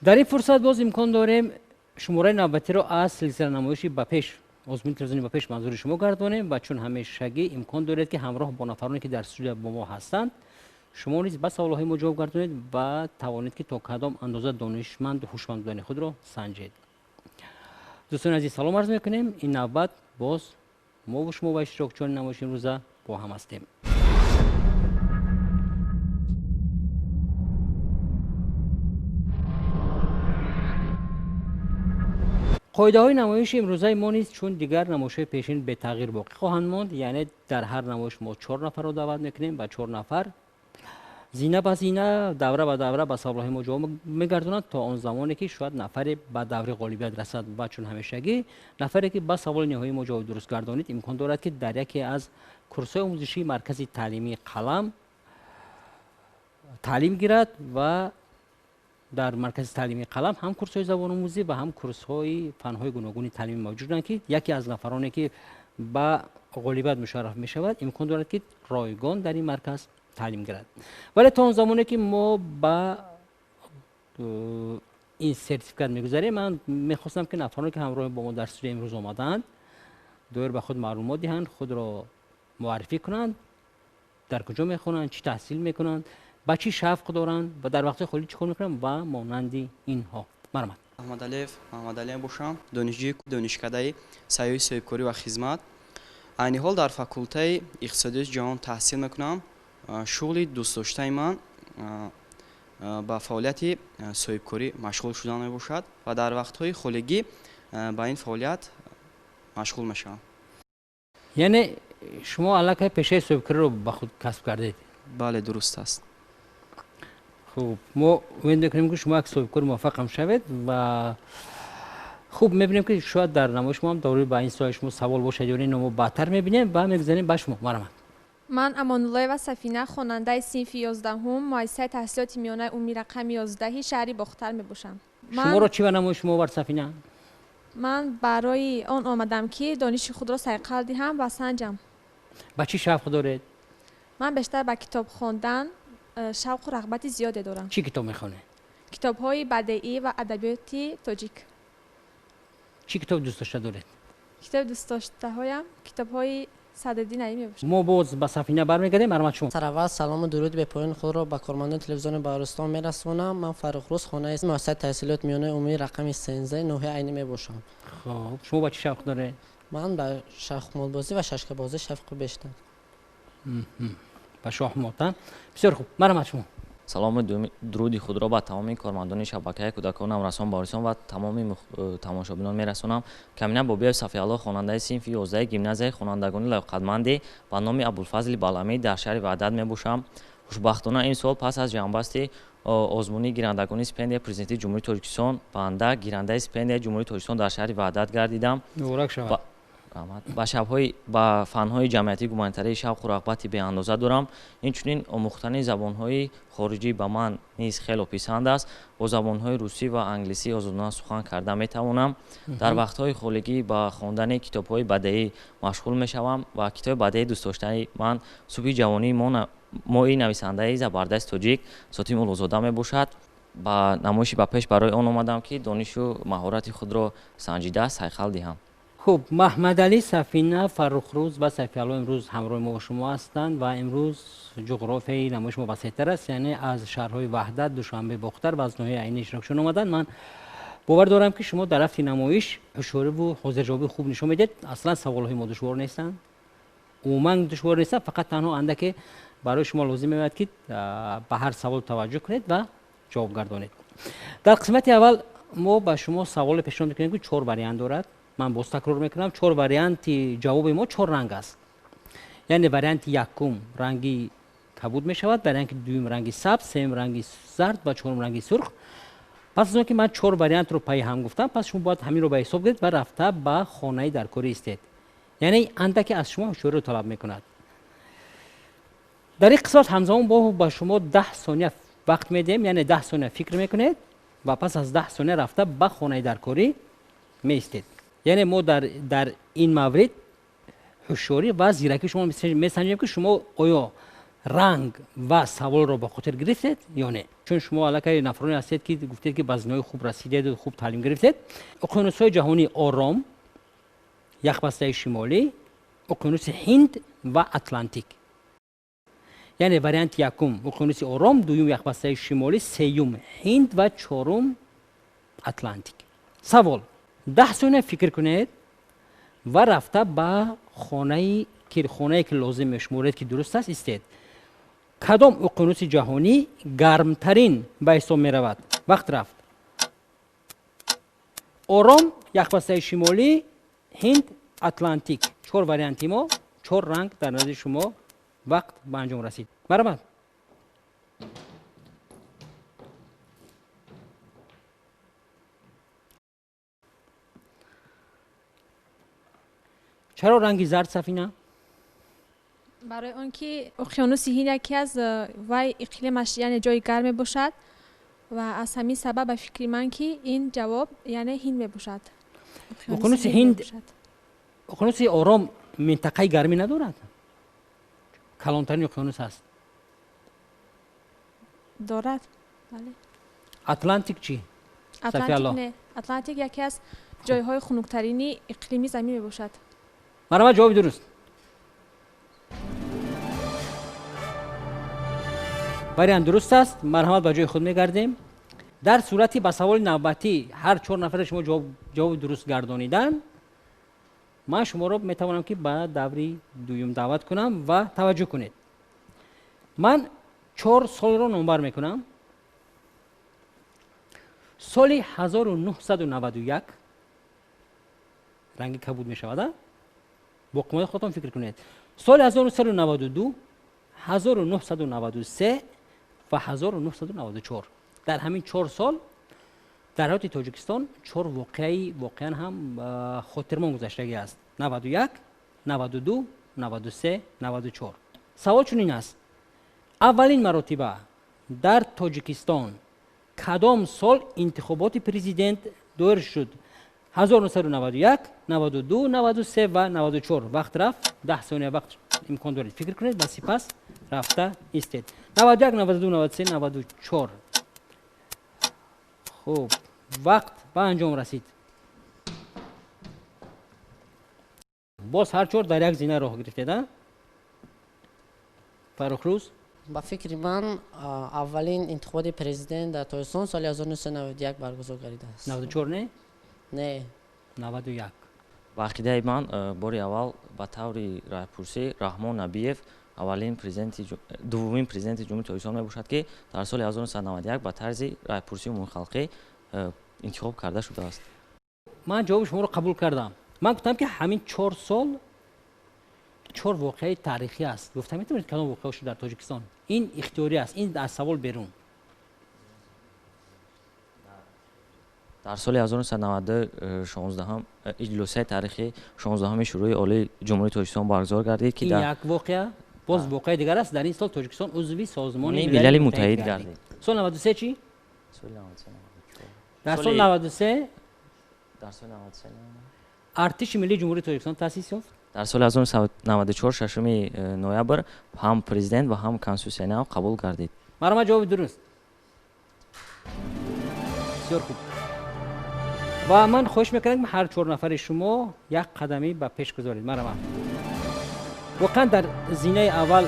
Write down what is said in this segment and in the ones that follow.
در این فرصت باز امکان داریم شماره نوبتی رو از سلسله نمایشی به پیش آزمون تلویزیونی به پیش منظور شما گردانیم و چون همیشگی امکان دارد که همراه با نفرانی که در استودیو با ما هستند شما نیز به سوال‌های ما جواب گردانید و توانید که تا کدام اندازه دانشمند و هوشمند بودن خود را سنجید. دوستان عزیز سلام عرض می‌کنیم. این نوبت باز ما و شما و اشتراکچیان نمایش امروز با هم هستیم. قاعده های نمایش امروزه ما نیست چون دیگر نمایش های پیشین به تغییر باقی خواهند ماند. یعنی در هر نمایش ما 4 نفر رو دعوت میکنیم و 4 نفر زینه به زینه دوره به دوره به سوال‌های ما جواب میگردونند تا آن زمانی که شاید نفری به دوره غالبیت رسد و چون همیشگی نفری که به سوال نهایی ما جواب درست گردانید امکان دارد که در یکی از کورس‌های آموزشی مرکز تعلیمی قلم تعلیم گیرد و در مرکز تعلیمی قلم هم کورس‌های زبان آموزی و هم کورس‌های فن‌های گوناگون تعلیمی موجودند که یکی از نفرانی که به غالبیت مشرف می‌شود امکان دارد که رایگان در این مرکز تعلیم گیرد. ولی تا اون زمانی که ما با این سرتیفیکات می‌گذاریم من می‌خواستم که نفرانی که همراه با ما در استودیو امروز آمدند دور به خود معلومات دهند، خود را معرفی کنند، در کجا می‌خوانند، چی تحصیل می‌کنند، با چی شوق دارند و در وقت خالی چیکار می‌کنند و مانند اینها. مرحبا. محمد علی باشم، دانشجوی دانشکده سیاسی صاحبکاری و خدمت. عین حال در فاکولته اقتصادیات جهان تحصیل می‌کنم. شغلی دوست داشته من با فعالیت صاحبکاری مشغول شدن میباشد و در وقت‌های خالگی با این فعالیت مشغول میشم. یعنی شما علاقه پیشه صاحبکاری رو به خود کسب کردید؟ بله درست است. خوب ما امید می‌کنیم که شما یک صاحبکار موفق هم شوید و خوب می‌بینیم که شاید در نمایش ما هم دوره با این سوال شما سوال باشه یا نه ما بعدتر می‌بینیم و می‌گذاریم به شما. مرحبا. من امان‌الله و سفینه خواننده صنف 11 مؤسسه تحصیلات میانه عمومی رقم 11 شهری باختر میباشم. شما را چی به نمایش ما بر سفینه؟ من برای آن آمدم که دانش خود را صیقل دهم و سنجم. با چی شوق دارید؟ من بیشتر به کتاب خواندن شوق و رغبت زیادی دارم. چی کتاب می‌خوانید؟ کتاب‌های بدیعی و ادبیات تاجیک. چی کتاب دوست داشته دارید؟ کتاب دوست داشته هایم کتاب‌های صددین عیمی باشه. ما باز به سفینه برمیگردیم. مرحبا شما. سلام سلام و درود به پایان خود را به کارمندان تلویزیون بهارستان میرسونم. من فرخ روز خانه است مؤسسه تحصیلات میانه عمومی رقم 13 نوحه عینی میباشم. خب شما با چی شوق دارید؟ من به شاخمال بازی و ششک بازی شوق بیشتر. با شاخمال. بسیار خوب. مرحبا شما. سلام و درودی خود را به تمام کارمندان شبکه کودکان نورسان بهارستان و تمام تماشابینان میرسونم. کمینه بابی صفی‌الله خواننده صنف 11 گیمنازیای خوانندگان لایق‌قدرمند با نام ابوالفضل بالمی در شهر وحدت میباشم. خوشبختانه این سال پس از جنبستی آزمونی گیرندگان استیپندیای پرزیدنتی جمهوری ترکستان بنده گیرنده استیپندیای جمهوری ترکستان در شهر وحدت گردیدم. مبارک شود. با شب‌های با فن‌های جمعیتی گومانیتری شوق و رغبتی به اندازه دارم. اینچنین آموختن زبان‌های خارجی به من نیز خیلی پسند است. با زبان‌های روسی و انگلیسی آزادانه سخن کرده می‌توانم. در وقت‌های خالگی با خواندن کتاب‌های بدیعی مشغول می‌شوم و کتاب بدیعی دوست داشتنی من صبح جوانی مای نویسنده زبردست تاجیک ساتیم اولوزاده میباشد. با نمایشی به پیش برای آن آمدم که دانش و مهارت خود را سنجیده صیقل دهم. خب محمد علی سفینه فرخروز و سفی‌الله امروز همراه ما و شما هستند و امروز جغرافیای نمایش ما وسیع‌تر است، یعنی از شهرهای وحدت، دوشنبه باختر و از ناحیه عینی اشتراکشون اومدن. من باور دارم که شما در رفت نمایش هوشیاری و حاضر جوابی خوب نشون میدید. اصلا سوال‌های ما دشوار نیستن، عموما دشوار نیستن، فقط تنها اندکی برای شما لازم میاد که به هر سوال توجه کنید و جواب گردانید. در قسمت اول ما با شما سوال پیشنهاد می‌کنیم که 4 واریانت دارد. من باز تکرار میکنم 4 واریانت جواب ما 4 رنگ است. یعنی واریانت یکم رنگی کبود می شود، واریانت دوم رنگی سبز، سوم رنگی زرد و چهارم رنگی سرخ. پس از اینکه من 4 واریانت رو پای هم گفتم، پس شما باید همین رو به حساب گیرید و رفته به خانه در کاری استید. یعنی اندکی از شما هوشیاری رو طلب میکند. در این قسمت همزمان با شما 10 ثانیه وقت میدیم، یعنی 10 ثانیه فکر میکنید و پس از 10 ثانیه رفته به خانه در کاری می استید. یعنی ما در این مورد هوشیاری و زیرکی شما میسنجیم که شما آیا رنگ و سوال رو با خاطر گرفتید یا نه؟ چون شما الکی نفرانی هستید که گفتید که بزنهای خوب رسیدید و خوب تعلیم گرفتید. اقیانوس‌های جهانی آرام، یخبسته شمالی، اقیانوس هند و اتلانتیک. یعنی واریانت یکم اقیانوس آرام، دوم یخبسته شمالی، سوم هند و چهارم اتلانتیک. سوال 10 ثانیه فکر کنید و رفته به خانه‌ای که لازم میشمارید که درست است استید. کدام اقیانوس جهانی گرمترین به حساب می رود؟ وقت رفت. آرام، یخبسته شمالی، هند، اتلانتیک. 4 واریانتی ما، 4 رنگ در نظر شما. وقت به انجام رسید. برابر. چرا رنگی زرد سفینه؟ برای آنکه اقیانوس هند یکی از وای اقلیمش یعنی جای گرم باشد و از همین سبب فکر من که این جواب یعنی هند می باشد. اقیانوس هند، اقیانوس آرام منطقه گرمی ندارد. کلانترین اقیانوس است. دارد. بله. اتلانتیک چی؟ اتلانتیک نه. اتلانتیک یکی از جایهای خنک‌ترین اقلیمی زمین می باشد. مرحبا، جواب درست. واریانت درست است. مرحمت به جای خود میگردیم. در صورتی به سوال نوبتی هر 4 نفر شما جواب درست گردانیدن، من شما را میتوانم که به دوری دوم دعوت کنم و توجه کنید. من 4 سال را نمبر میکنم. سال 1991 رنگ کبود می شود. با قیمت خودتان فکر کنید. سال 1992، 1993 و 1994. در همین 4 سال در حیات تاجیکستان 4 واقعا هم خاطرمان گذشتگی است. 91، 92، 93، 94. سوال چنین است: اولین مرتبه در تاجیکستان کدام سال انتخابات پرزیدنت دایر شد؟ 1991، 92، 93 و 94. وقت رفت. 10 ثانیه وقت امکان دارید فکر کنید و سپس رفته ایستید. 91، 92، 93، 94. خوب، وقت به انجام رسید. باز هر 4 در یک زینه راه گرفتید. فرخروز؟ با فکر من اولین انتخابات پرزیدنت در تاجیکستان سال 1991 برگزار گردیده است. 94 نه؟ نه. 91. ба ақидаи ман бори аввал ба таври раҳпурсӣ раҳмон набиев дуввумин президенти ҷумҳурии тоҷикистон мебошад ки дар соли 1991 ба тарзи раҳпурсии умумихалқӣ интихоб карда шудааст. من جواب شما رو قبول کردم. من گفتم که همین 4 سال 4 واقعه تاریخی است. گفتم میتونید کدام واقعه شد در تاجیکستان. این اختیاری است. این از سوال بیرون. дар соли 1916 иҷлосияи тарихи 16 шӯрои олии ҷумҳурии тоҷикистон баргузор гардид ки این یک واقعه باز واقعه دیگر است. در این سال تاجیکستان عضو سازمان ملل متحد گردید. سال 93 چی؟ соли 93 در سال 93 дар соли 93 ارتش ملی جمهوری تاجیکستان تأسیس یافت. дар соли 1994 шашуми ноябр ҳам президент ва ҳам конститутсияи нав қабул гардид. مرحبا، جواب درست. بسیار خوب. و من خواهش میکنم هر 4 نفر شما یک قدمی به پیش گذارید. مرحبا. واقعا در زینه اول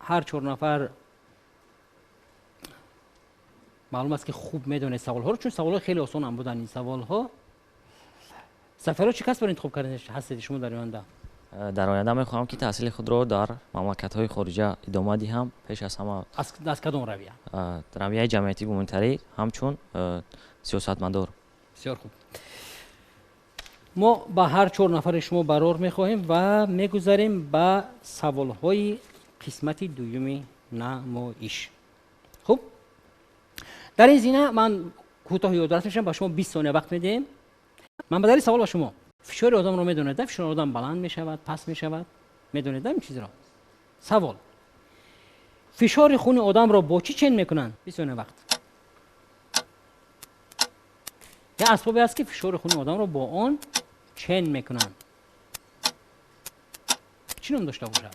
هر 4 نفر معلوم است که خوب میدونه سوال ها رو، چون سوال ها خیلی آسان هم بودن. این سوال ها سفرها چه کس بر انتخاب کردن هستید شما در آینده؟ дар оянда мехоҳам ки таҳсили худро дар мамлакатҳои хориҷа идома диҳам. пеш аз ҳама از کدام رویه؟ равияи ҷамъиятии умумтарӣ ҳамчун сиёсатмадор. بسیار خوب. ما با هر 4 نفر شما برار میخواهیم و میگذاریم به سوال های قسمت دوم نمایش. خوب، در این زینه من کوتاه یادداشت میشم. با شما 20 ثانیه وقت میدیم. من بدل سوال با شما: فشار آدم رو میدونید؟ فشار آدم بلند میشود، پست میشود؟ میدونید این چیز را؟ سوال: فشار خون آدم را با چی چین میکنن؟ 20 ثانیه وقت. یا اسبابی است که فشار خون آدم را با آن چین میکنن. چی نام داشته باشد؟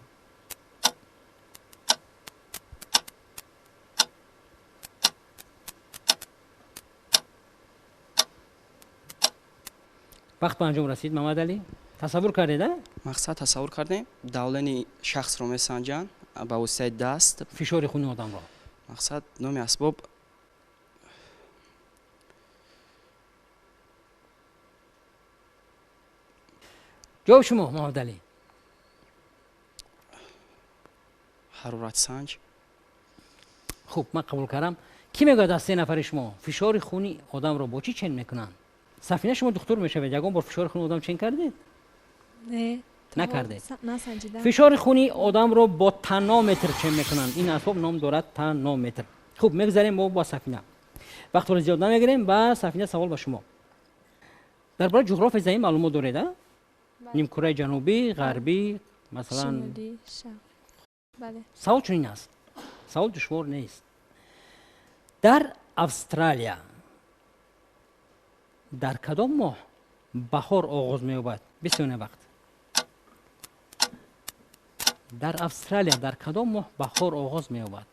وقت به انجام رسید محمد علی تصور کردید мақсад тасаввур кардем давлани шахсро месанҷанд ба воситаи даст. فشار خون آدم را мақсад номи асбоб جواب شما محمد علی ҳароратсанҷ. خوب من قبول کردم کی میگه از 3 نفر شما فشار خونی آدم را با چی چین میکنن سفینه شما دکتر میشوید یگان بار فشار خون آدم چین کردید نه نکردید نسنجیدم. فشار خونی آدم را با تنومتر چین میکنن این اسباب نام دارد تنومتر. خوب میگذاریم ما با سفینه وقت رو زیاد نمیگیریم با سفینه. سوال با شما درباره جغرافی زمین معلومات دارید نیمکره جنوبی غربی مثلا شمالی شرق. بله سوال چنین است سوال دشوار نیست در استرالیا در کدام ماه بهار آغاز می‌یابد بسیار وقت در استرالیا در کدام ماه بهار آغاز می‌یابد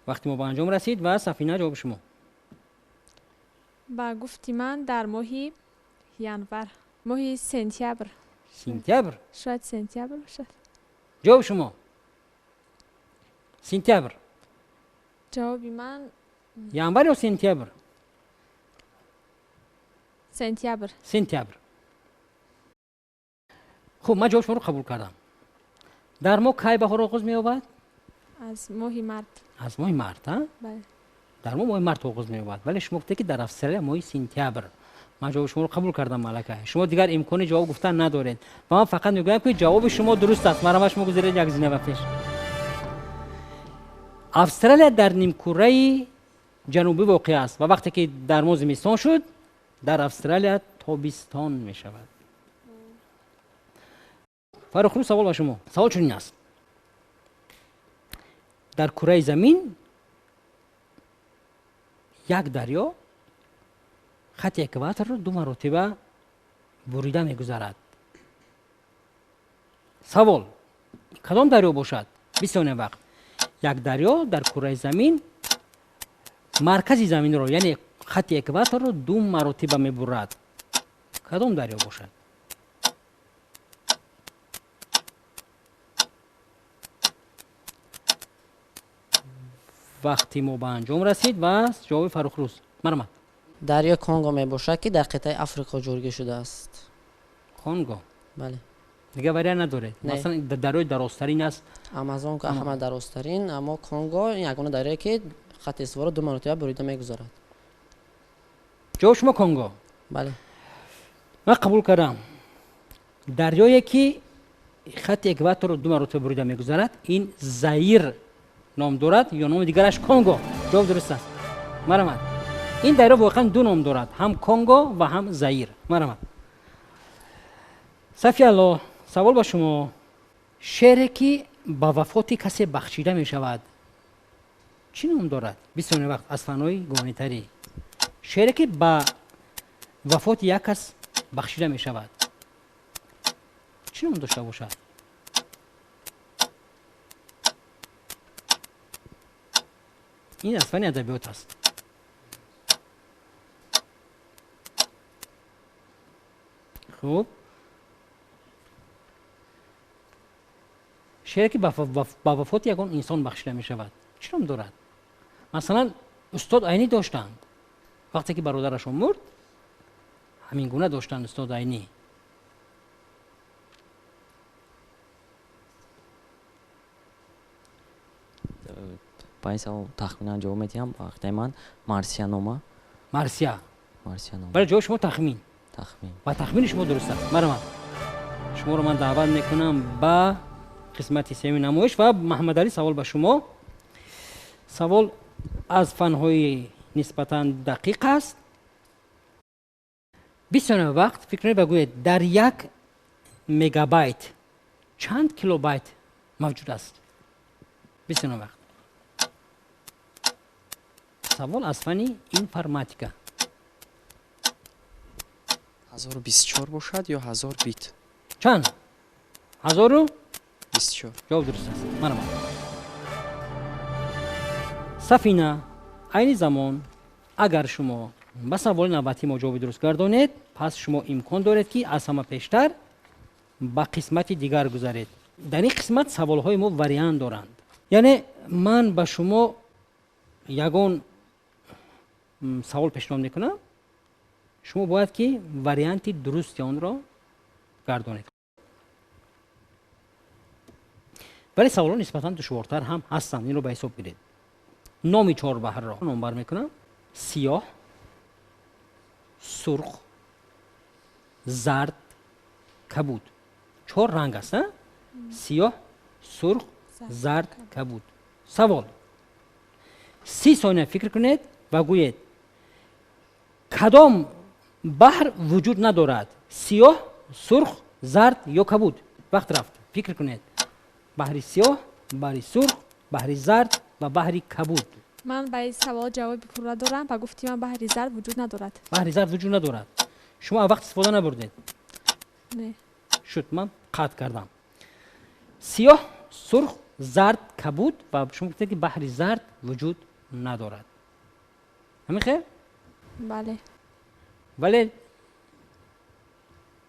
وقتی ما به انجام رسید و سفینه جواب شما با گفتی من در ماهی ینور ماهی سنتیبر سپتامبر شاید سنتیبر باشد. جواب شما سپتامبر جوابی من ینور یا سپتامبر سنتیبر. سپتامبر خوب من جواب شما رو قبول کردم در ماه کی بهار آغاز می‌یابد از ماهی مرد. از ماه مارت ها بله در ماه مارت آغاز می‌یابد ولی شما گفتید که در استرالیا ماه سپتامبر. من جواب شما رو قبول کردم ملکه شما دیگر امکان جواب گفتن ندارید و من فقط میگم که جواب شما درست است. مرا شما گذارید یک زینه و پیش استرالیا در نیمکره جنوبی واقع است و وقتی که در ماه زمستان شد در استرالیا تابستان می شود. فرخ رو سوال با شما سوال چنین است در کره زمین یک دریا خط اکواتور رو 2 مرتبه بریده میگذرد. سوال کدام دریا باشد بسیار وقت یک دریا در کره زمین مرکز زمین رو یعنی خط اکواتور رو 2 مرتبه میبرد کدام دریا باشد وقتی ما به انجام رسید و جواب فرخروز مرمت دریا کنگو می باشد که در قطعه آفریقا جوړ شده است. کنگو بله دیگه وری نداره نه. مثلا دریای درازترین است آمازون که همه درازترین اما کنگو یگانه دریایی که خط استوا را 2 مرتبه بریده میگذارد. جواب شما کنگو بله من قبول کردم دریایی که خط اکواتور رو 2 مرتبه بریده میگذارد این زایر نام دارد یا نام دیگرش کنگو. جواب درست است مرمت این دریا واقعا 2 نام دارد هم کنگو و هم زایر. مرمت صفی الله سوال با شما شعری که با وفات کسی بخشیده می شود چی نام دارد بسیار وقت از فنای گونیتری شعری که با وفات یک کس بخشیده می شود چی نام داشته باشد این از فن ادبیات است. خوب شعری که با وفات یگان انسان بخشیده می شود چی نام دارد مثلا استاد عینی داشتند وقتی که برادرشون مرد همین گونه داشتند استاد عینی. با این سوال تخمینا جواب میدیم وقتی من مارسیا نامه مارسیا مارسیا نامه برای جواب شما تخمین تخمین و تخمین شما درست است. مرحبا شما رو من دعوت میکنم با قسمت سوم نمایش و محمد علی سوال با شما. سوال از فنهای نسبتاً دقیق است. بسیار وقت فکر بگویید در 1 مگابایت چند کیلوبایت موجود است. بسیار وقت سوال از فن اینفرماتیکا 1024 бошад ё 1000 бит. چند؟ 1000 24. جواب درست است. مرحبا. سفینه عین زمان اگر شما به سوال نوبتی ما جواب درست گردانید پس شما امکان دارید که از همه پیشتر به قسمت دیگر گذارید. در این قسمت سوال های ما وریانت دارند. یعنی من به شما یگان سوال پیشنهاد میکنم، شما باید که وریانت درست آن را گردانید. ولی سوال ها نسبتا دشوارتر هم هستند، این رو به حساب گیرید. نام 4 بحر را نامبر میکنم: سیاه، سرخ، زرد، کبود. 4 رنگ است. سیاه، سرخ، زرد، کبود. سوال: 30 ثانیه فکر کنید و گویید کدام بحر وجود ندارد؟ سیاه، سرخ، زرد یا کبود؟ وقت رفت. فکر کنید. بحر سیاه، بحر سرخ، بحر زرد و بحر کبود. من به این سوال جواب پورا دارم و گفتی من بحر زرد وجود ندارد. بحر زرد وجود ندارد. شما وقت استفاده نبردید. نه. شد من قطع کردم. سیاه، سرخ، زرد، کبود و شما گفتید که بحر زرد وجود ندارد. همین خیر؟ بله. ولی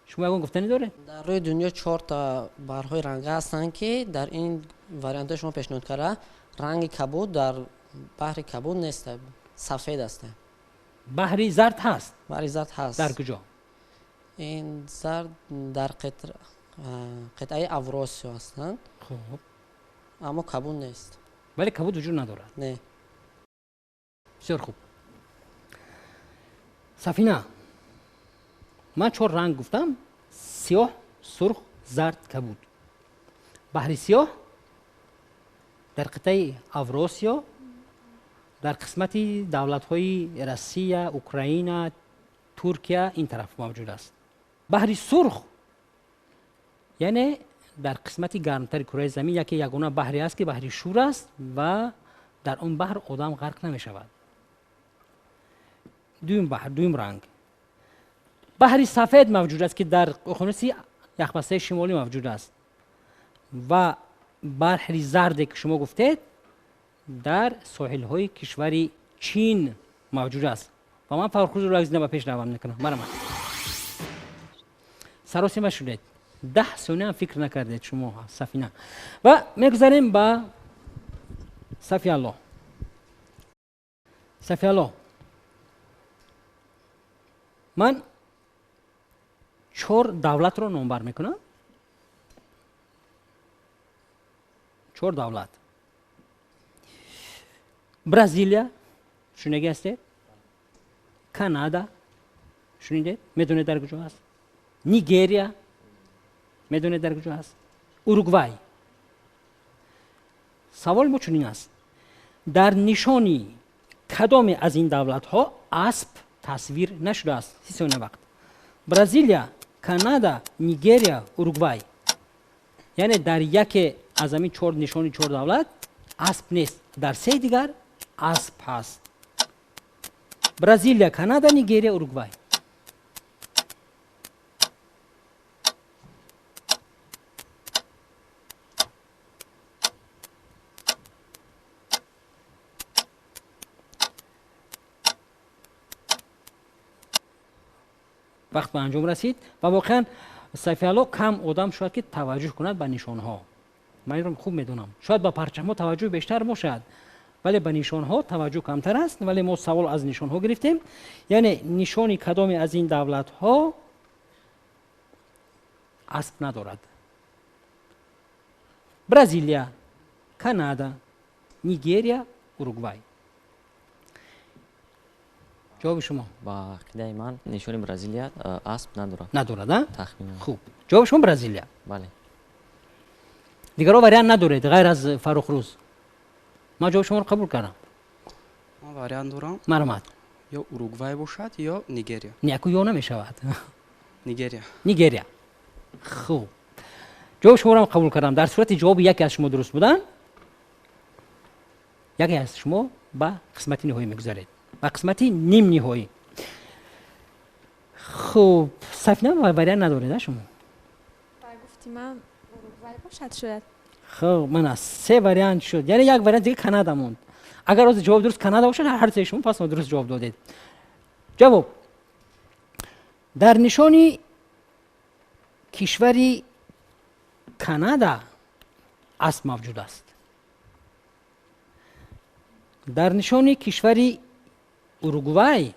شما یکون گفتنی داره؟ در روی دنیا 4 تا بحرهای رنگ هستند که در این واریانت شما پیشنهاد کرده. رنگ کبود در بحر کبود نیست، سفید است. بحر زرد هست. بحر زرد هست. در کجا؟ این زرد در قطعه اوراسیا هستند، خب اما کبود نیست. ولی کبود وجود ندارد. نه. بسیار خوب. سفینه، من 4 رنگ گفتم: سیاه، سرخ، زرد، کبود. بحر سیاه در قطعه اوراسیا در قسمت دولت‌های روسیه، اوکراین، ترکیه این طرف موجود است. بحر سرخ یعنی در قسمت گرمتر کره زمین یگانه بحری است که بحر شور است و در آن بحر آدم غرق نمی شود. دویم رنگ. بحر سفید موجود است که در اقیانوس یخبسته شمالی موجود است و بحر زرد که شما گفتید در ساحل های کشور چین موجود است و من فرخروز رو از به پیش روان میکنم. مرحبا. سراسیمه شدید. 10 ثانیه هم فکر نکردید شما سفینه. و میگذاریم به صفی الله. صفی الله، من 4 دولت رو نامبر میکنم. 4 دولت. برزیلیا شنیدی هستید؟ کانادا شنیدید؟ میدونید در کجا هست؟ نیگریا میدونید در کجا هست؟ اوروگوای. سوال ما چنین است: در نشانی کدام از این دولت ها اسب تصویر نشده است؟ 30 ثانیه وقت. برزیلیا، کانادا، نیگریا، اوروگوای. یعنی در یک از همین 4 نشانی 4 دولت اسب نیست، در 3 دیگر اسب هست. برزیلیا، کانادا، نیگریا، اوروگوای. وقت به انجام رسید و واقعا صفی الله کم آدم شاید که توجه کند به نشان ها. من این رو خوب میدونم. شاید به پرچم ها توجه بیشتر باشد ولی به نشان ها توجه کمتر است. ولی ما سوال از نشان ها گرفتیم. یعنی نشانی کدام از این دولت ها اسب ندارد؟ برزیلیا، کانادا، نیگریا، اوروگوای. جواب شما؟ با عقیده من نشانی برزیلیا اسب ندارد. ندارد. تخمین. خوب. جواب شما برزیلیا. بله. دیگرها وریانت ندارید غیر از فرخروز. ما جواب شما رو قبول کردم. من وریانت دارم. مرحمت. یا اوروگوای باشد یا نیگریا. نیکو یا نمیشود. نیگریا. نیگریا. خوب. جواب شما رو قبول کردم. در صورت جواب یکی از شما درست بودن، یکی از شما به قسمت نهایی میگذارید. به قسمت نیم نهایی. خوب. سفینه وریانت ندارید شما؟ گفتی من اروگوئه باشد شاید. خب من از 3 واریانت شد، یعنی یک واریانت دیگه کانادا موند. اگر از جواب درست کانادا باشد هر سه شما پس ما درست جواب دادید. جواب در نشانی کشوری کانادا اسب موجود است. در نشانی کشوری اروگوئه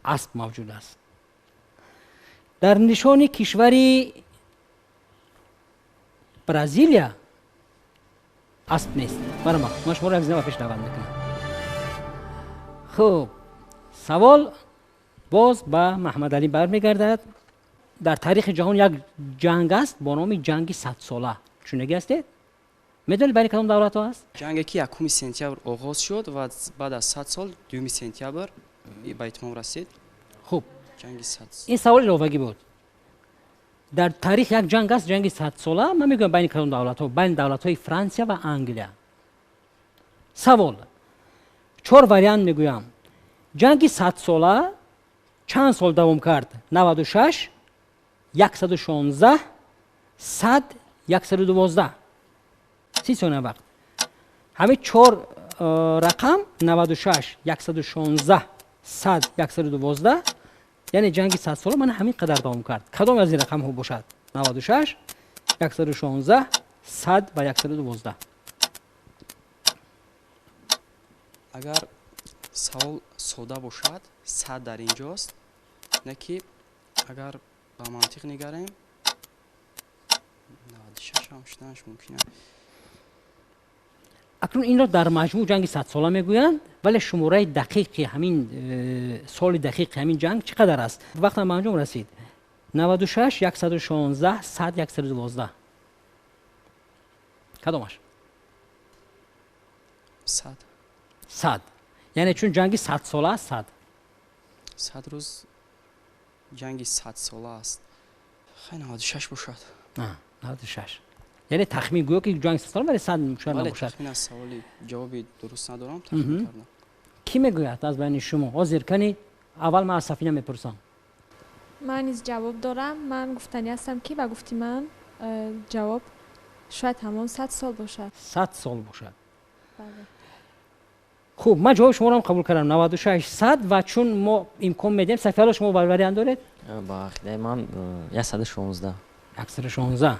اسب موجود است. در نشانی کشوری برزیلیا اسب نیست. برام ما شما را از پیش روان میکنم. خب سوال باز به محمد علی برمیگردد. در تاریخ جهان یک جنگ است با نام جنگ 100 ساله. شنیده هستید؟ میدونید برای کدام دولت است؟ جنگی که 1 سپتامبر آغاز شد و بعد از 100 سال 2 سپتامبر به اتمام رسید. خوب جنگ 100 این سوال راوگی بود. در تاریخ یک جنگ است، جنگ 100 ساله. من میگم بین کدام دولت ها؟ بین دولت های فرانسه و انگلیا. سوال 4 واریانت میگویم. جنگ 100 ساله چند سال دوام کرد؟ 96 116 100 112 30 ثانیه وقت. همه 4 رقم 96 116 100 112 یعنی جنگ 100 ساله من همین قدر دوام کرد. کدام از این رقم ها باشد؟ 96 116 100 و 112. اگر سوال ساده باشد 100 در اینجاست، نه که اگر با منطق نگریم 96 هم شدنش ممکنه. اکنون این را در مجموع جنگ 100 ساله میگویند، ولی شماره دقیق همین سال دقیق همین جنگ چقدر است؟ وقت هم انجام رسید 96 116 100 112. کدامش؟ 100 100 یعنی چون جنگ 100 ساله است 100 روز جنگ 100 ساله است. خیلی 96 باشد. 96 یعنی تخمین گویا که جنگ 100 ساله ولی 100 شاید ولی نباشد. تخمین از سوالی جوابی درست ندارم تخمین کردم. کی میگوید از بین شما؟ حاضر کنید. اول من از سفینه میپرسم. من نیز جواب دارم. من گفتنی هستم کی و گفتی من جواب شاید همان 100 سال باشد. 100 سال باشد. بله. خوب من جواب شما را هم قبول کردم 96 100 و چون ما امکان میدیم صفحه شما برابری اندارید با عقیده من 116 116.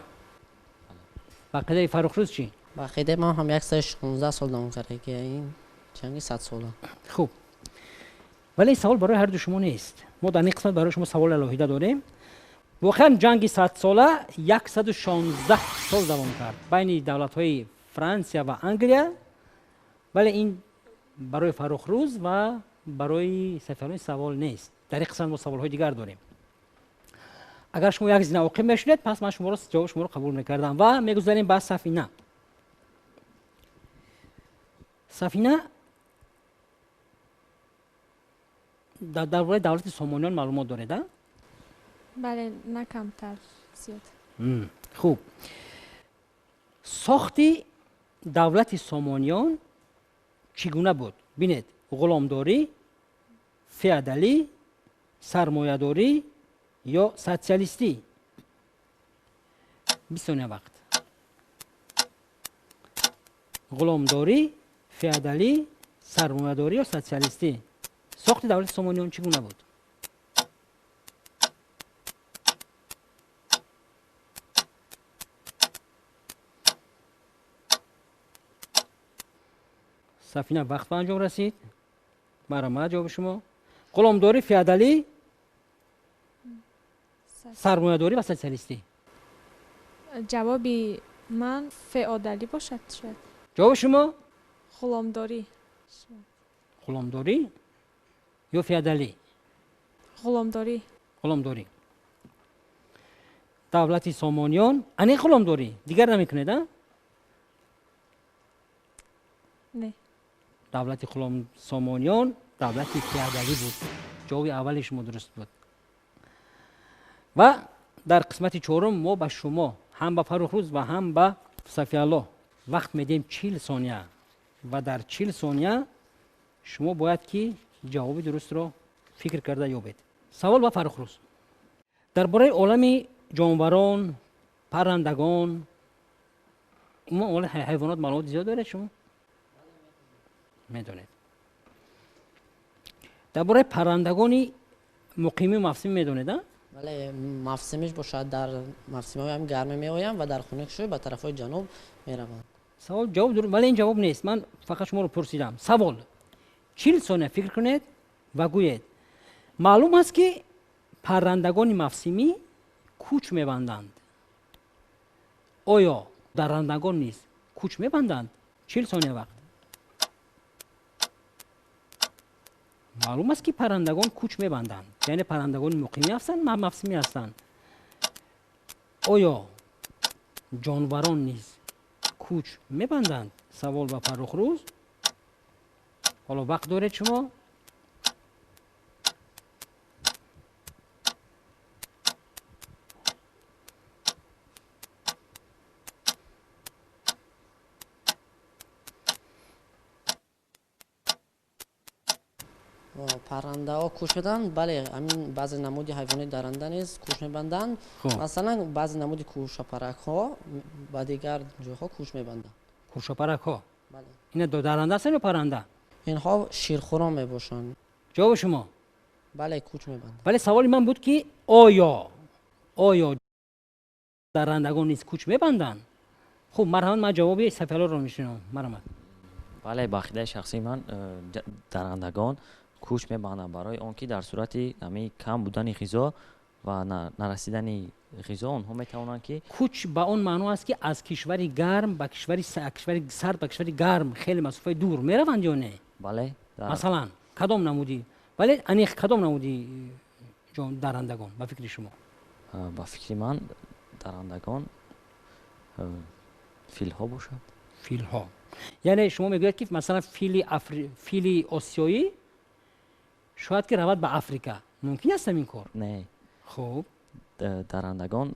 بقیده فرخروز چی؟ با عقیده ما هم 116 سال دوام کرده که این جنگ 100 ساله. خوب ولی این سوال برای هر دو شما نیست. ما در این قسمت برای شما سوال الهیده داریم. واقعا جنگ 100 ساله 116 سال دوام کرد بین دولت های فرانسه و انگلیا، ولی این برای فرخروز و برای سفیران سوال نیست. در این قسمت ما سوال های دیگر داریم. اگر شما یک زین عاقب میشنید پس من شما را جواب شما را قبول میکردم و میگذاریم به سفینه. سفینه درباره دولت سامانیان معلومات دارید؟ بله نه کمتر زیاد. خوب ساختی دولت سامانیان چگونه بود؟ بینید غلامداری، فئودالی، سرمایه‌داری یا سوسیالیستی. 20 ثانیه وقت. غلامداری، فئودالی، سرمایه‌داری یا سوسیالیستی. ساخت دولت سامانیان چگونه بود؟ سفینه وقت به انجام رسید. مرحمت جواب شما. غلامداری، فئودالی، سرمایه‌داری و سوسیالیستی. جوابی من فئودالی باشد شاید. جواب شما؟ غلامداری. غلامداری یا فئودالی؟ غلامداری. غلامداری. دولت سامانیان انیق غلامداری دیگر نمیکنید ها؟ نه. دولت سامانیان دولت فئودالی بود. جواب اولی شما درست بود. و در قسمت چهارم ما به شما هم به فرخروز و هم به صفی الله وقت میدیم 40 ثانیه و در 40 ثانیه شما باید که جواب درست را فکر کرده یابید. سوال به فرخروز. درباره عالم جانوران پرندگان اون حیوانات معلومات زیاد داره شما میدونید درباره پرندگانی مقیمی موسمی میدونید ها ولی موسمش باشد در موسم‌های هم گرمی میآیند و در خنک به طرف‌های جنوب میروند. سوال جواب درست ولی این جواب نیست من فقط شما رو پرسیدم سوال 40 ثانیه فکر کنید و گویید معلوم است که پرندگان موسمی کوچ میبندند آیا درندگان نیز کوچ میبندند 40 ثانیه وقت معلوم است که پرندگان کوچ میبندند یعنی پرندگان مقیمی هستند موسمی هستند آیا جانوران نیز کوچ میبندند سوال با فرخ روز حالا وقت دارید شما پرنده ها کوچ میدن بله همین بعضی نمودی حیوانات درنده نیز کوچ میبندند خب. مثلا بعضی نمودی کوشاپرک ها و دیگر جاها کوچ میبندند کوشاپرک ها بله اینا دو درنده هستند یا پرنده اینها شیرخوران میباشند جواب شما بله کوچ میبندند ولی سوال من بود که آیا درندگان نیز کوچ میبندند خب مرحبا من جواب سفیالا رو میشنم مرحبا بله با عقیده شخصی من درندگان کوچ میبندند برای آنکه در صورت همین کم بودن غذا و نرسیدن غذا آنها میتوانند که کوچ با اون معنی است که از کشوری گرم به کشوری سرد به کشوری گرم خیلی مسافت دور میروند یا نه بله مثلا کدام نمودی ولی انیخ کدام نمودی جان درندگان با فکر شما با فکر من درندگان فیل ها باشد فیل ها یعنی شما میگوید که مثلا فیل آسیایی شاید که رود به افریقا ممکن است این کار نه خب درندگان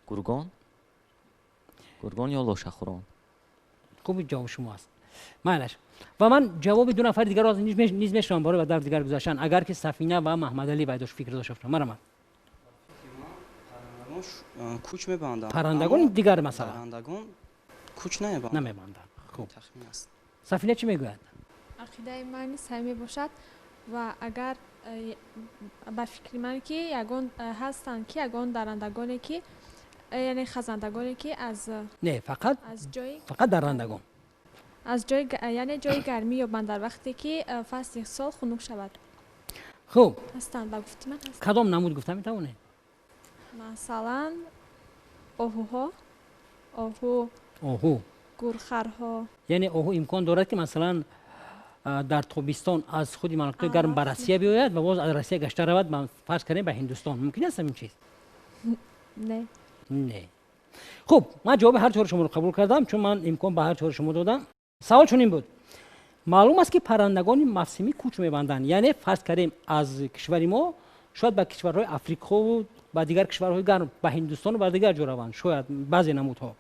گرگان یا لاشخوران خوب جواب شما است معلش و من جواب دو نفر دیگر از نیز میشنم برای و در دیگر گذاشتن اگر که سفینه و محمد علی بایداش فکر داشته باشم مرحبا کوچ میبندند پرندگان دیگر مثلا پرندگان کوچ نمیبندند نمیبندند خب تخمین است سفینه چی میگوید عقیده من سعی باشد و اگر با فکر من که یگان هستند که یگان درندگانی که یعنی خزندگانی که از نه فقط جای درندگان از جای یعنی جای گرمی یا در وقتی که فصل سال خنک شود خب هستند با گفتی من هست کدام نمود گفتم میتونه مثلا آهوها آهو گورخرها یعنی آهو امکان دارد که مثلا در تابستان از خود مناطق گرم به روسیه بیاید و باز از روسیه گشته رود من فرض کنیم به هندوستان ممکن است این چیز نه خب من جواب هر چهار شما رو قبول کردم چون من امکان به هر چهار شما دادم سوال چون این بود معلوم است که پرندگان موسمی کوچ میبندند یعنی فرض کنیم از کشور ما شاید به کشورهای افریقا و با دیگر کشورهای گرم به هندوستان و به دیگر جا روند شاید بعضی نمودها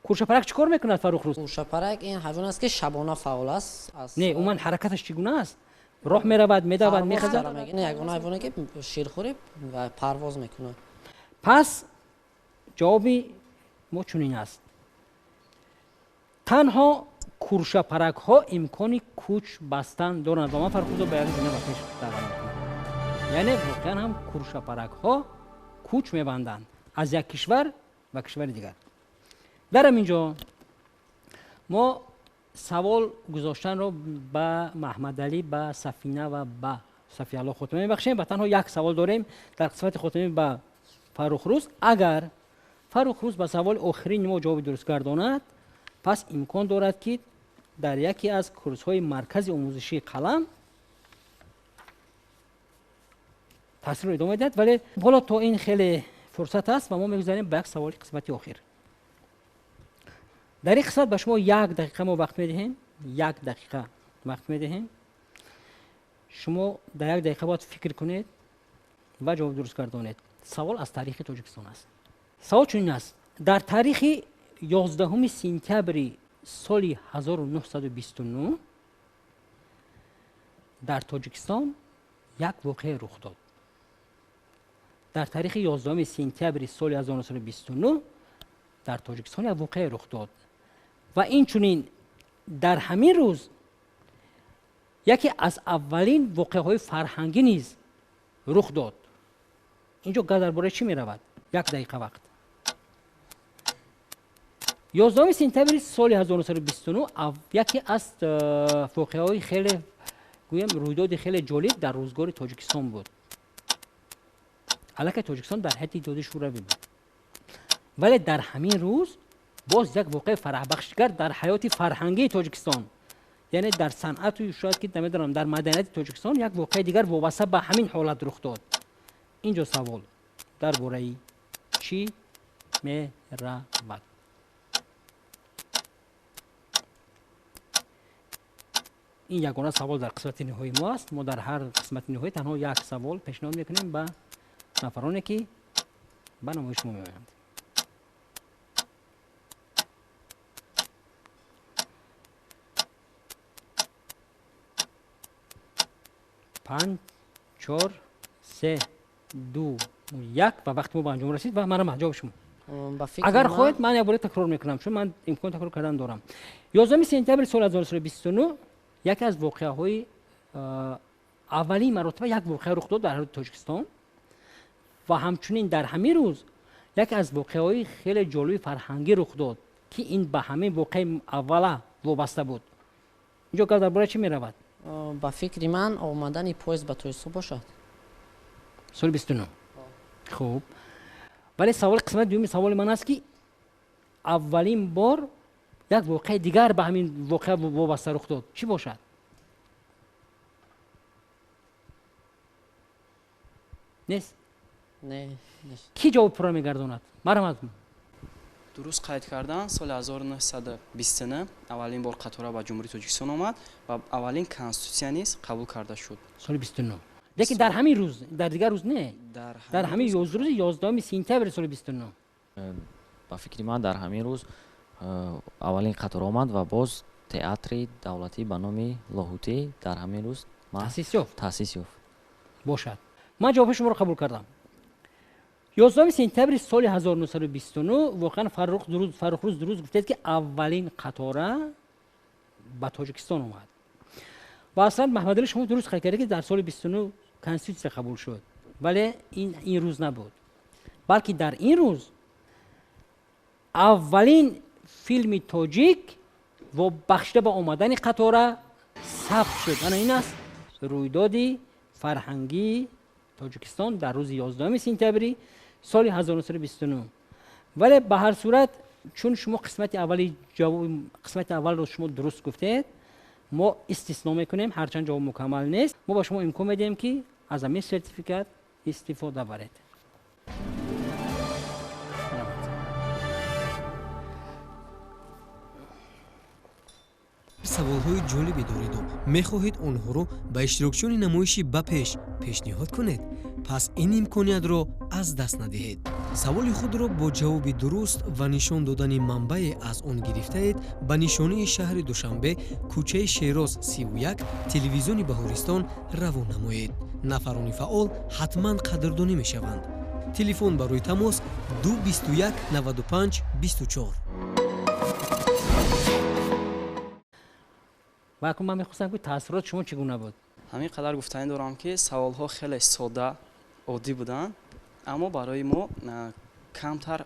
کوشاپرک چیکار میکند فرخ روز کوشاپرک این حیوان است که شبانه فعال است نه اون حرکتش چگونه است راه میرود میدود میخزد نه یگان حیوانی که شیرخوری و پرواز میکنه پس جوابی ما چنین است تنها کوشاپرک ها امکانی کوچ بستن دارند و من فرخ روز به یکی زنه بخش یعنی واقعا هم کوشاپرک ها کوچ میبندند از یک کشور و کشور دیگر در اینجا ما سوال گذاشتن رو به محمد علی به سفینه و به صفی الله خاتمی میبخشیم و تنها یک سوال داریم در قسمت خاتمی به فرخ روز اگر فرخ روز به سوال آخرین ما جواب درست گرداند پس امکان دارد که در یکی از کورس های مرکز آموزشی قلم تحصیل رو ادامه دهد ولی حالا تا این خیلی فرصت است و ما میگذاریم به یک سوال قسمت آخر در این قسمت به شما 1 دقیقه ما وقت میدهیم 1 دقیقه وقت میدهیم شما در 1 دقیقه باید فکر کنید و جواب درست گردانید سوال از تاریخ تاجیکستان است سوال چنین است در تاریخ 11 سپتامبر سال 1929 در تاجیکستان یک واقعه رخ داد در تاریخ 11 سپتامبر سال 1929 در تاجیکستان یک واقعه رخ داد و این چنین در همین روز یکی از اولین واقعه‌های فرهنگی نیز رخ داد. اینجا درباره چی می رود؟ یک دقیقه وقت. 11 سپتامبر سال 1929 یکی از واقعه‌های خیلی گویم رویداد خیلی جالب در روزگار تاجیکستان بود. حالا که تاجیکستان در حد داده شوروی بود، ولی در همین روز باز یک واقعه فرح بخشگر در حیات فرهنگی تاجیکستان، یعنی در صنعت و شاید که نمیدونم در مدنیت تاجیکستان یک واقعه دیگر وابسته به همین حالت رخ داد. اینجا سوال درباره چی می رود؟ این یگانه سوال در قسمت نهایی ما است. ما در هر قسمت نهایی تنها یک سوال پیشنهاد میکنیم به نفرانی که به نمایش ما میآیند. پنج، چهار، سه، دو، یک و وقت ما به انجام رسید و مرا جواب شما. اگر خواهید من یک بار تکرار میکنم چون من امکان تکرار کردن دارم. 11 سپتامبر سال 1929 یکی از واقعه‌های اولی مراتب یک واقعه رخ داد در تاجیکستان و همچنین در همین روز یکی از واقعه‌های خیلی جالب فرهنگی رخ داد که این به همین واقعه اوله وابسته بود. اینجا کار درباره چی می‌رود؟ با فکر من آمدن پاییز به تویسو باشد. سال 29. خوب. ولی سوال قسمت دومی سوال من است که اولین بار یک واقعه دیگر به همین واقعه وابسته رخ داد چی باشد؟ نیست؟ نه نیست. کی جواب پورا میگرداند؟ مرحمت. درست قید کردن سال 1929 اولین بار قطوره به جمهوری تاجیکستان آمد و اولین کنستیتوسیه نیز قبول کرده شد. سال 29. لیکن در همین روز، در دیگر روز نه. در همین روز 11 سپتامبر سال 29. با فکر من در همین روز اولین قطار آمد و باز تئاتر دولتی به نام لاهوتی در همین روز تأسیس یافت. باشد. من جواب شما رو قبول کردم. 11 سپتامبر سال 1929 واقعا فرخروز درست گفتید که اولین قطاره به تاجیکستان آمد. و اصلا محمد علی شما درست خیلی کرده که در سال 29 کنستیتوسیه قبول شد. ولی این روز نبود. بلکه در این روز اولین فیلم تاجیک و بخشیده به آمدن قطاره ثبت شد. انا این است رویداد فرهنگی تاجیکستان در روز 11 سپتامبر سال 1929. ولی به هر صورت چون شما قسمت اول رو شما درست گفتید ما استثنا میکنیم هرچند جواب مکمل نیست. ما با شما امکان میدیم که از همین سرتیفیکات استفاده برید. سوال‌های جالبی دارید و می‌خواهید آنها را به اشتراکچیان نمایشی پیشنهاد کنید. پس این امکانیت را از دست ندهید. سوال خود را با جواب درست و نشان دادن منبع از آن گرفتید به نشانی شهر دوشنبه، کوچه شیراز 31، تلویزیون بهارستان روان نمایید. نفران فعال حتما قدردانی می‌شوند. تلفن برای تماس 221 95 24. و اکنون من میخواستم که تاثیرات شما چگونه بود؟ همین قدر گفتن دارم که سوال‌ها خیلی ساده عادی بودن اما برای ما کمتر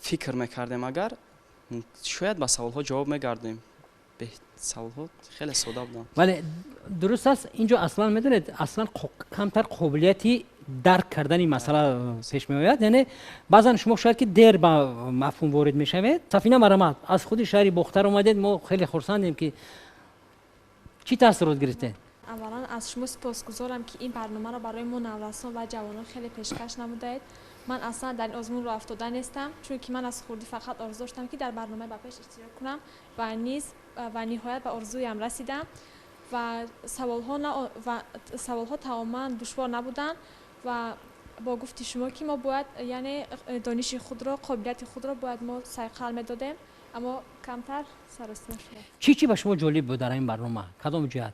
فکر میکردیم. اگر شاید به سوال‌ها جواب میگردیم. به سوال‌ها خیلی ساده بودن. ولی درست است اینجا اصلا میدونید اصلا کمتر قابلیتی درک کردن این مسئله پیش میآید. یعنی بعضا شما شاید که دیر به مفهوم وارد میشوید. سفینه مرحمت از خود شهر بختر اومدید ما خیلی خرسندیم که چی تاثیرات گرفتید؟ اولا از شما سپاسگزارم که این برنامه را برای ما نوجوانان و جوانان خیلی پیشکش نمودید. من اصلا در این آزمون رو افتاده نیستم چون که من از خودی فقط آرزو داشتم که در برنامه به پیش اشتراک کنم و نهایت به آرزویم رسیدم و سوال‌ها تماما دشوار نبودن و با گفتی شما که ما باید یعنی دانش خود را قابلیت خود را باید ما سعی می‌دادیم اما کمتر سررسید شد. چی به شما جالب بود در این برنامه؟ کدام جهت؟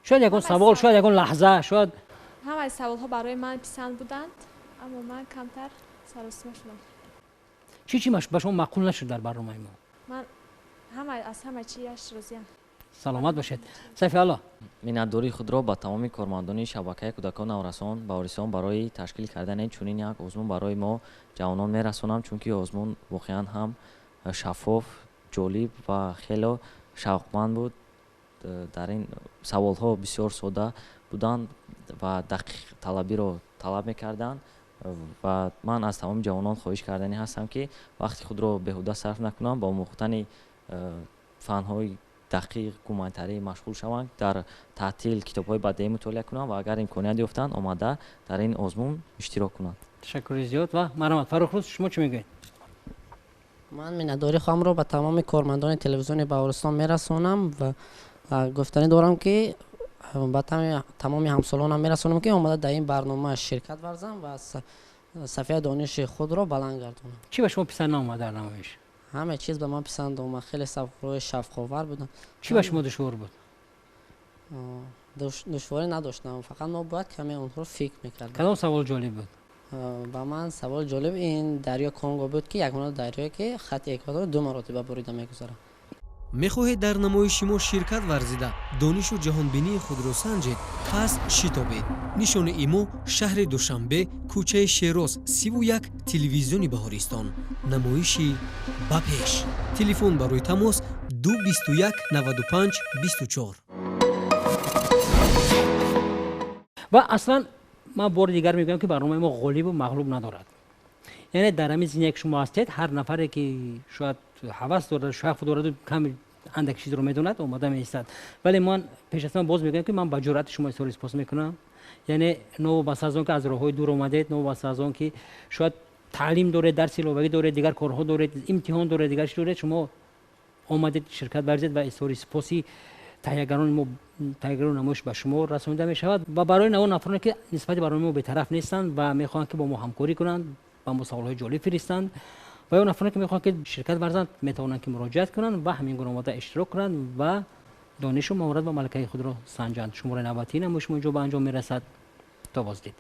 شاید یکون سوال، شاید یکون لحظه، شاید همه سوال‌ها برای من پسند بودند، اما من کمتر سر و سیما شدم. چی به شما معقول نشد در برنامه ما؟ من از همه چیش راضیم. سلامت باشید. سیفی الله، миннатдории худро ба тамоми кормандони шабакаи кӯдакон наврасон ба орисон барои ташкил кардани чунин як озмун барои мо ҷавонон мерасонам, чунки озмун воқеан ҳам шаффоф, ҷолиб ва хело шавқманд буд. дар ин саволҳо бисёр сода буданд ва дақиқ талабиро талаб мекарданд ва ман аз тамоми ҷавонон хоҳиш кардани ҳастам ки вақти худро беҳуда сарф накунам, ба омӯхтани фанҳои дақиқ гуманитарӣ машғул шаванд, дар таътил китобҳои бадеӣ мутолиа кунанд ва агар имконият ёфтанд омада дар ин озмун иштирок кунанд. ташаккури зиёд ва марҳамат. Фаррухрӯз, шумо чӣ мегӯед? ман миннатдории худамро ба тамоми кормандони телевизиони Баҳористон мерасонам ва гуфтанӣ дорам ки ба тамоми ҳамсолонам мерасонам ки омада дар ин барнома ширкат варзам ва сафияи дониши худро баланд гардонам. چی به شما پسند نامد در نمایش؟ ҳама чиз ба ман писанд омад, хеле сафҳои шавқовар буданд. چی به شما دشوار بود؟ душворӣ надоштам, фақат мо бояд каме онҳоро фикр мекардем. کدام سوال جالب بود؟ ба ман савол ҷолиб ин дарё Конго буд ки ягона дарёе ки хатти эквадор 2 маротиба бурида мегузарад. мехоҳед дар намоиши мо ширкат варзида донишу ҷаҳонбинии худро санҷед? пас шитобед. нишони имо шаҳри душанбе, кӯчаи шероз 31, телевизиони Баҳористон. намоиши ба пеш. телефон барои тамос 221 95 24. و اصلا من بار دیگر میگم که برنامه ما غالب و مغلوب ندارد. یعنی در همین زمینه که شما هستید، هر نفری که شاید هوس دارد، شوق دارد، کم اندک چیز رو میدوند اومده میایستد. ولی من پیش از من باز میگم که من با جرأت شما استوری سپاس میکنم. یعنی نو بسازون که از راههای دور اومدید، نو بسازون که شاید تعلیم داره، درس علاوه‌ای داره، دیگر کارها داره، امتحان داره، دیگر چیز داره، شما اومدید شرکت ورزید و استوری سپاسی تهیه‌گران نمایش به شما رسانیده می شود و برای نوع نفرانی که نسبت برنامه ما بی‌طرف نیستند و میخواهند که با ما همکاری کنند، با ما سوال‌های جالب فرستند و اون نفرانی که میخواهند که شرکت ورزند میتوانند که مراجعت کنند و همین گونه آماده اشتراک کنند و دانش و مهارت و ملکه خود را سنجند. شماره نوبتی نمایش ما اینجا به انجام میرسد. تا بازدید.